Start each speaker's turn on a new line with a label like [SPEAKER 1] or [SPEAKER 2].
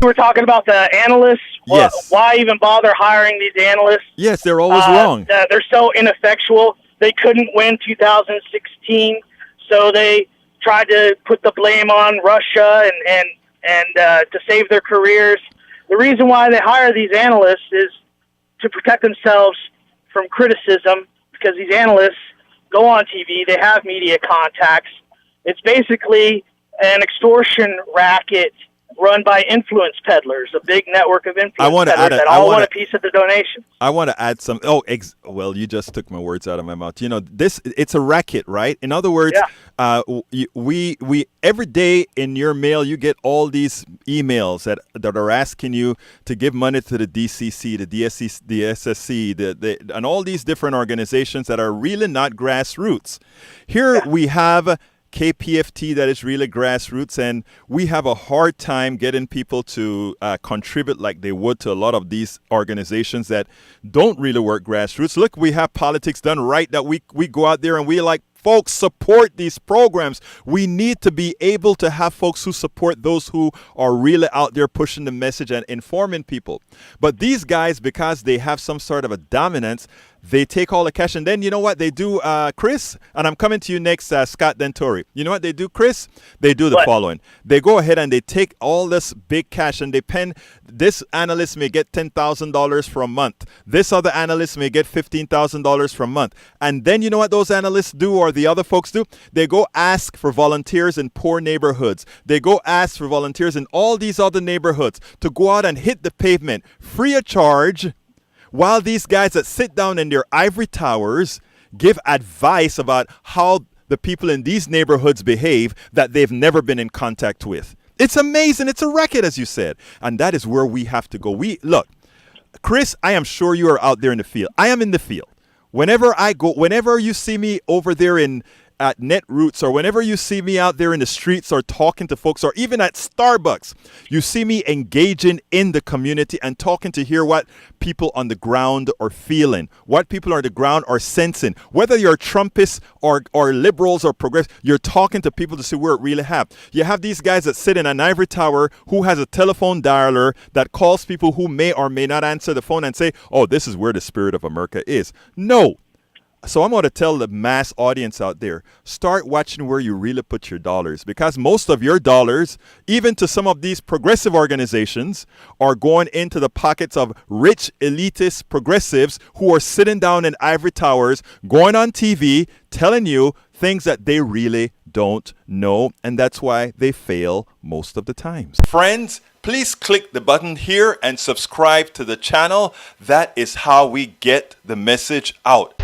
[SPEAKER 1] We're talking about the analysts.
[SPEAKER 2] Yes.
[SPEAKER 1] Why even bother hiring these analysts?
[SPEAKER 2] Yes, they're always wrong.
[SPEAKER 1] They're so ineffectual. They couldn't win 2016, so they tried to put the blame on Russia and to save their careers. The reason why they hire these analysts is to protect themselves from criticism, because these analysts go on TV, they have media contacts. It's basically an extortion racket run by influence peddlers, a big network of influence peddlers that all want a piece of the donation.
[SPEAKER 2] I want to add some. Well, you just took my words out of my mouth. You know, it's a racket, right? In other words, we every day in your mail, you get all these emails that are asking you to give money to the DCC, the DSC, the SSC, and all these different organizations that are really not grassroots. Here we have KPFT that is really grassroots, and we have a hard time getting people to contribute like they would to a lot of these organizations that don't really work grassroots. Look, we have Politics Done Right that we go out there and we like, folks, support these programs. We need to be able to have folks who support those who are really out there pushing the message and informing people. But these guys, because they have some sort of a dominance, they take all the cash. And then you know what they do, Chris? And I'm coming to you next, Scott Dentori. You know what they do, Chris? They do the following. They go ahead and they take all this big cash and they pen. This analyst may get $10,000 for a month. This other analyst may get $15,000 for a month. And then you know what those analysts do, or the other folks do? They go ask for volunteers in poor neighborhoods. They go ask for volunteers in all these other neighborhoods to go out and hit the pavement free of charge, while these guys that sit down in their ivory towers give advice about how the people in these neighborhoods behave that they've never been in contact with. It's amazing. It's a racket, as you said. And that is where we have to go. Look, Chris, I am sure you are out there in the field. I am in the field. Whenever I go, whenever you see me over there at Netroots, or whenever you see me out there in the streets or talking to folks, or even at Starbucks, you see me engaging in the community and talking to hear what people on the ground are feeling, what people on the ground are sensing. Whether you're Trumpists or liberals or progressives, you're talking to people to see where it really happens. You have these guys that sit in an ivory tower who has a telephone dialer that calls people who may or may not answer the phone and say, oh, this is where the spirit of America is. No. So I'm going to tell the mass audience out there, start watching where you really put your dollars, because most of your dollars, even to some of these progressive organizations, are going into the pockets of rich, elitist progressives who are sitting down in ivory towers, going on TV, telling you things that they really don't know. And that's why they fail most of the times. Friends, please click the button here and subscribe to the channel. That is how we get the message out.